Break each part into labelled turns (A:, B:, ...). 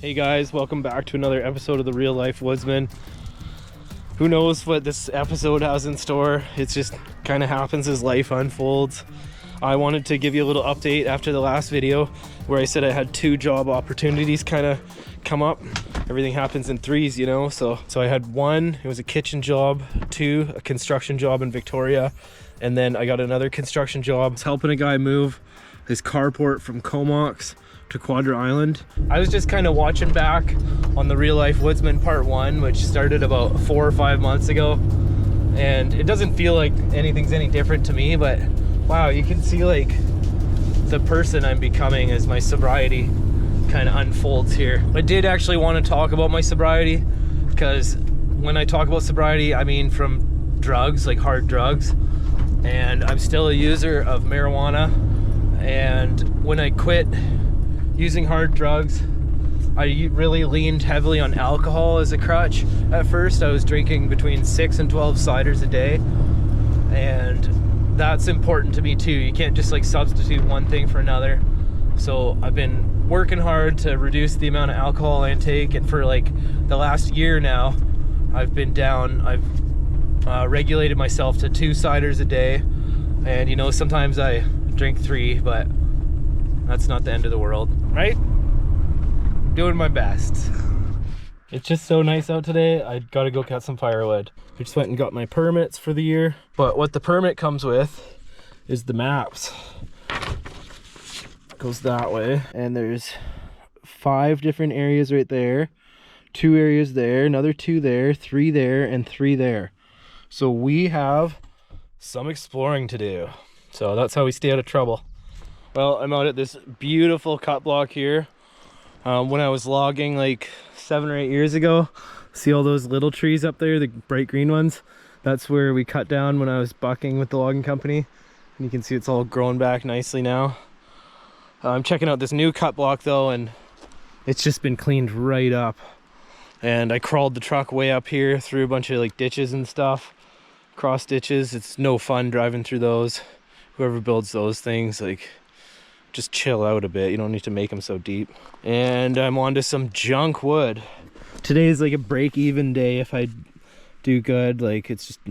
A: Hey guys, welcome back to another episode of the Real Life Woodsman. Who knows what this episode has in store? It just kind of happens as life unfolds. I wanted to give you a little update after the last video where I said I had 2 job opportunities kind of come up. Everything happens in threes, you know, so I had 1, it was a kitchen job, 2, a construction job in Victoria, and then I got another construction job. I was helping a guy move his carport from Comox to Quadra Island. I was just kind of watching back on the Real Life Woodsman Part 1, which started about 4 or 5 months ago, and it doesn't feel like anything's any different to me, but wow, you can see like the person I'm becoming as my sobriety kind of unfolds here. I did actually want to talk about my sobriety, because when I talk about sobriety, I mean from drugs, like hard drugs, and I'm still a user of marijuana. And when I quit using hard drugs, I really leaned heavily on alcohol as a crutch. At first, I was drinking between 6 and 12 ciders a day, and that's important to me too. You can't just like substitute one thing for another. So I've been working hard to reduce the amount of alcohol I intake, and for like the last year now, I've been down. I've regulated myself to 2 ciders a day, and you know, sometimes I drink 3, but that's not the end of the world, right? Doing my best. It's just so nice out today. I gotta go cut some firewood. I just went and got my permits for the year, but what the permit comes with is the maps. It goes that way, and there's 5 different areas right there, 2 areas there, another 2 there, 3 there, and 3 there. So we have some exploring to do. So that's how we stay out of trouble. Well, I'm out at this beautiful cut block here. When I was logging like 7 or 8 years ago, see all those little trees up there, the bright green ones? That's where we cut down when I was bucking with the logging company. And you can see it's all grown back nicely now. I'm checking out this new cut block though, and it's just been cleaned right up. And I crawled the truck way up here through a bunch of like ditches and stuff. Cross ditches. It's no fun driving through those. Whoever builds those things, like, just chill out a bit. You don't need to make them so deep. And I'm on to some junk wood. Today is like a break-even day if I do good. Like, it's just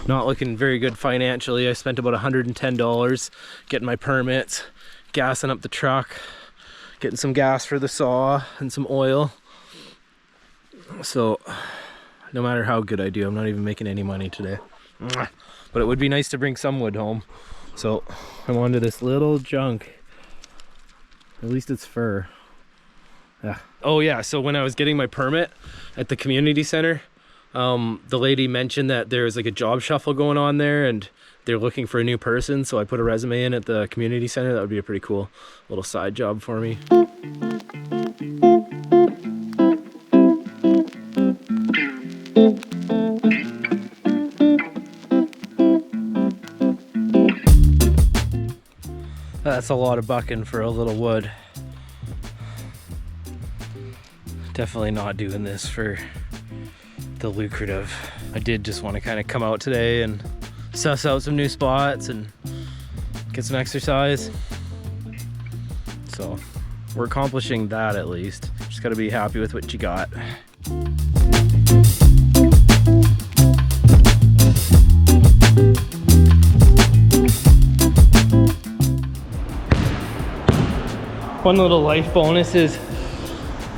A: not looking very good financially. I spent about $110 getting my permits, gassing up the truck, getting some gas for the saw and some oil. So no matter how good I do, I'm not even making any money today. But it would be nice to bring some wood home. So I'm onto this little junk. At least it's fir. Yeah. Oh yeah, so when I was getting my permit at the community center, the lady mentioned that there's like a job shuffle going on there and they're looking for a new person. So I put a resume in at the community center. That would be a pretty cool little side job for me. That's a lot of bucking for a little wood. Definitely not doing this for the lucrative. I did just want to kind of come out today and suss out some new spots and get some exercise. So we're accomplishing that at least. Just got to be happy with what you got. One little life bonus is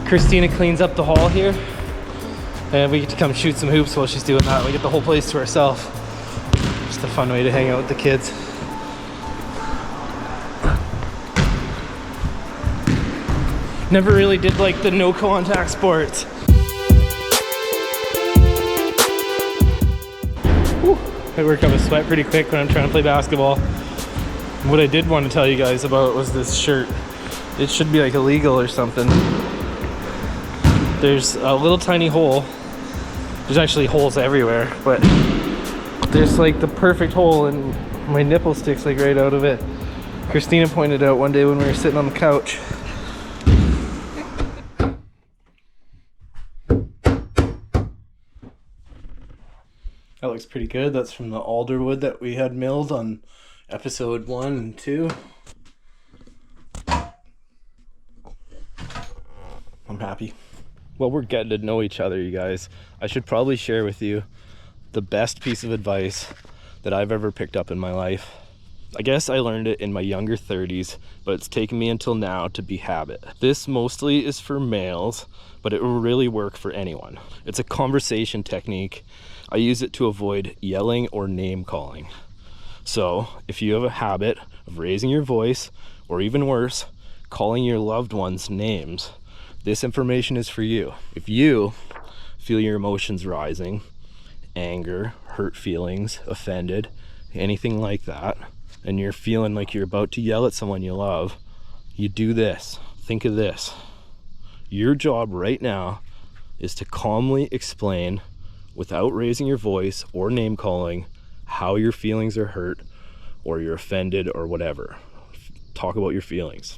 A: Christina cleans up the hall here, and we get to come shoot some hoops while she's doing that. We get the whole place to ourselves. Just a fun way to hang out with the kids. Never really did like the no contact sports. Whew. I work up a sweat pretty quick when I'm trying to play basketball. What I did want to tell you guys about was this shirt. It should be like illegal or something. There's a little tiny hole. There's actually holes everywhere, but there's like the perfect hole and my nipple sticks like right out of it. Christina pointed out one day when we were sitting on the couch. That looks pretty good. That's from the alder wood that we had milled on episode 1 and 2. I'm happy. Well, we're getting to know each other, you guys. I should probably share with you the best piece of advice that I've ever picked up in my life. I guess I learned it in my younger 30s, but it's taken me until now to be habit. This mostly is for males, but it will really work for anyone. It's a conversation technique. I use it to avoid yelling or name calling. So if you have a habit of raising your voice, or even worse, calling your loved ones names, this information is for you. If you feel your emotions rising, anger, hurt feelings, offended, anything like that, and you're feeling like you're about to yell at someone you love, you do this. Think of this. Your job right now is to calmly explain, without raising your voice or name calling, how your feelings are hurt or you're offended or whatever. Talk about your feelings.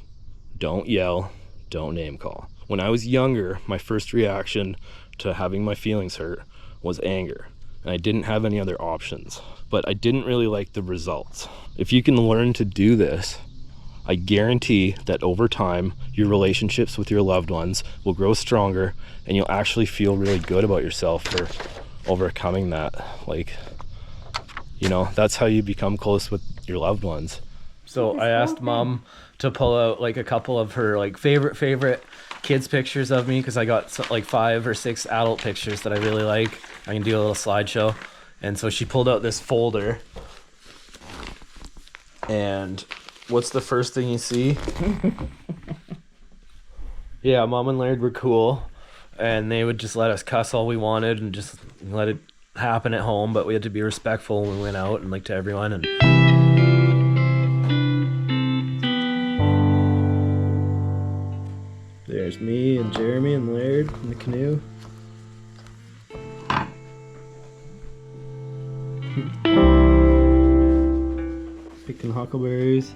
A: Don't yell, don't name call. When I was younger, my first reaction to having my feelings hurt was anger, and I didn't have any other options, but I didn't really like the results. If you can learn to do this, I guarantee that over time, your relationships with your loved ones will grow stronger, and you'll actually feel really good about yourself for overcoming that. Like, you know, that's how you become close with your loved ones. So I asked Mom to pull out like a couple of her like favorite kids pictures of me, because I got like 5 or 6 adult pictures that I really like. I can do a little slideshow. And so she pulled out this folder. And what's the first thing you see? Yeah, Mom and Laird were cool, and they would just let us cuss all we wanted and just let it happen at home, but we had to be respectful when we went out and like to everyone. And there's me and Jeremy and Laird in the canoe. Picking huckleberries.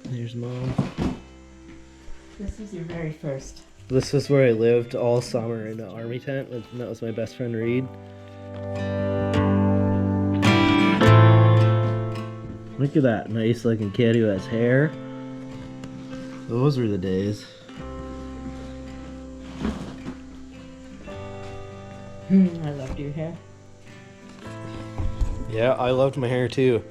A: There's Mom.
B: This is your very first.
A: This is where I lived all summer in an army tent. That was my best friend Reed. Look at that nice looking kid who has hair. Those were the days.
B: I loved your hair.
A: Yeah, I loved my hair too.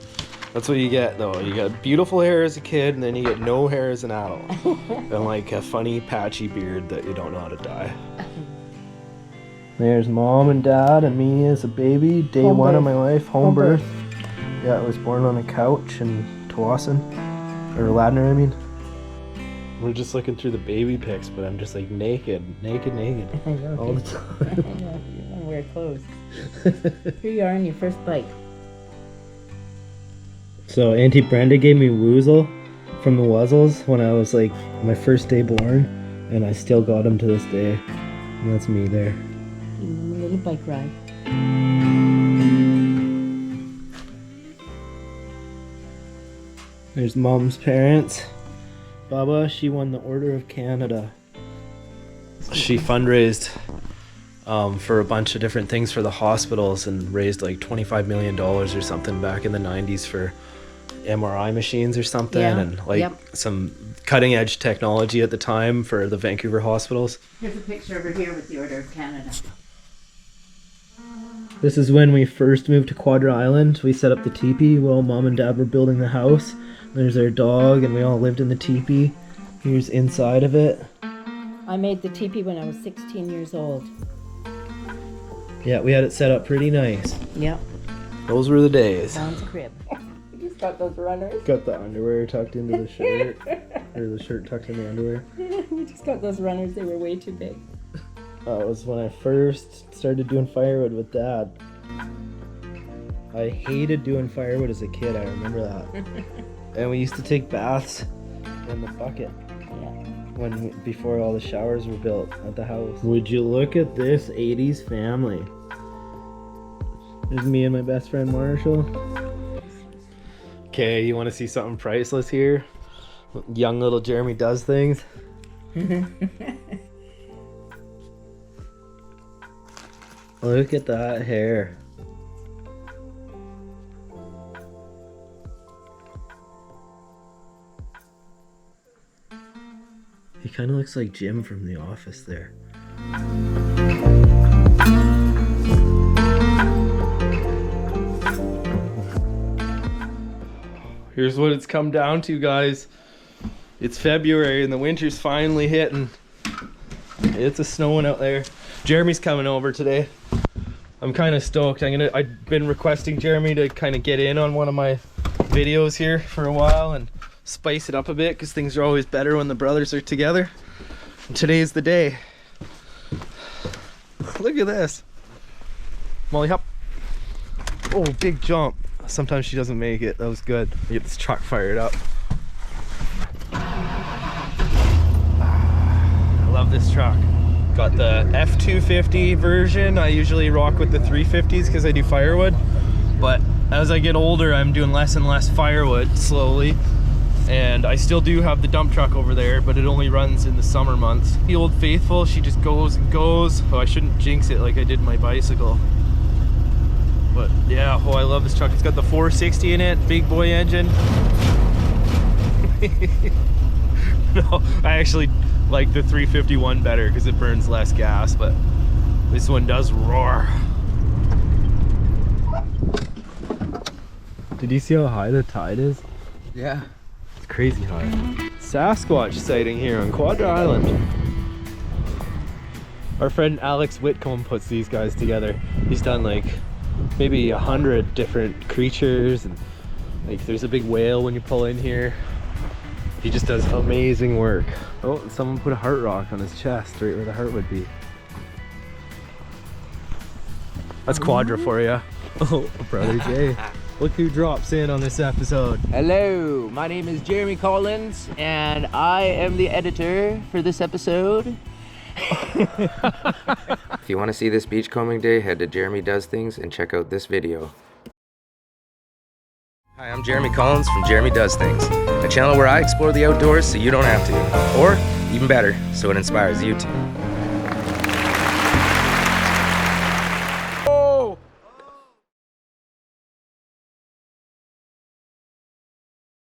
A: That's what you get though. You get beautiful hair as a kid, and then you get no hair as an adult. And like a funny patchy beard that you don't know how to dye. There's Mom and Dad and me as a baby. Day
B: Home
A: one
B: birth.
A: of my life, home birth. Yeah, I was born on a couch in Tawasin. Or Ladner, I mean. We're just looking through the baby pics, but I'm just like naked.
B: I know.
A: All the time.
B: I know. You don't wear clothes. Here you are on your first bike.
A: So Auntie Brenda gave me Woozle from the Wuzzles when I was like my first day born, and I still got him to this day. And that's me there.
B: A little bike ride.
A: There's Mom's parents. Baba, she won the Order of Canada. She fundraised for a bunch of different things for the hospitals and raised like $25 million or something back in the 90s for MRI machines or something,
B: Yeah,
A: and like
B: yep.
A: some cutting edge technology at the time for the Vancouver hospitals.
B: Here's a picture over here with the Order of Canada.
A: This is when we first moved to Quadra Island. We set up the teepee while Mom and Dad were building the house. There's our dog, and we all lived in the teepee. Here's inside of it.
B: I made the teepee when I was 16 years old.
A: Yeah, we had it set up pretty nice.
B: Yep.
A: Those were the days.
B: Vaughn's crib. You just got those runners.
A: Got the underwear tucked into the shirt, or the shirt tucked in the underwear.
B: We just got those runners. They were way too big.
A: It was when I first started doing firewood with Dad. I hated doing firewood as a kid, I remember that. And we used to take baths in the bucket.
B: Yeah.
A: Before all the showers were built at the house. Would you look at this 80s family? There's me and my best friend Marshall. Okay, you want to see something priceless here? Young little Jeremy does things. Look at that hair. He kind of looks like Jim from The Office there. Here's what it's come down to, guys. It's February and the winter's finally hitting. It's a snowing out there. Jeremy's coming over today. I'm kind of stoked. I've been requesting Jeremy to kind of get in on one of my videos here for a while and spice it up a bit, because things are always better when the brothers are together. And today's the day. Look at this. Molly, hop. Oh, big jump. Sometimes she doesn't make it. That was good. Get this truck fired up. I love this truck. Got the F250 version. I usually rock with the 350s because I do firewood. But as I get older, I'm doing less and less firewood slowly. And I still do have the dump truck over there, but it only runs in the summer months. The Old Faithful, she just goes and goes. Oh, I shouldn't jinx it like I did my bicycle. But yeah, oh, I love this truck. It's got the 460 in it, big boy engine. No, I actually like the 351 better because it burns less gas, but this one does roar. Did you see how high the tide is?
C: Yeah.
A: It's crazy high. Sasquatch sighting here on Quadra Island. Our friend Alex Whitcomb puts these guys together. He's done like maybe 100 different creatures, and like there's a big whale when you pull in here. He just does amazing work. Oh, and someone put a heart rock on his chest, right where the heart would be. That's Quadra for you. Oh, brother Jay. Look who drops in on this episode.
C: Hello, my name is Jeremy Collins, and I am the editor for this episode.
D: If you want to see this beachcombing day, head to Jeremy Does Things and check out this video. Hi, I'm Jeremy Collins from Jeremy Does Things, a channel where I explore the outdoors so you don't have to, or even better, so it inspires you to.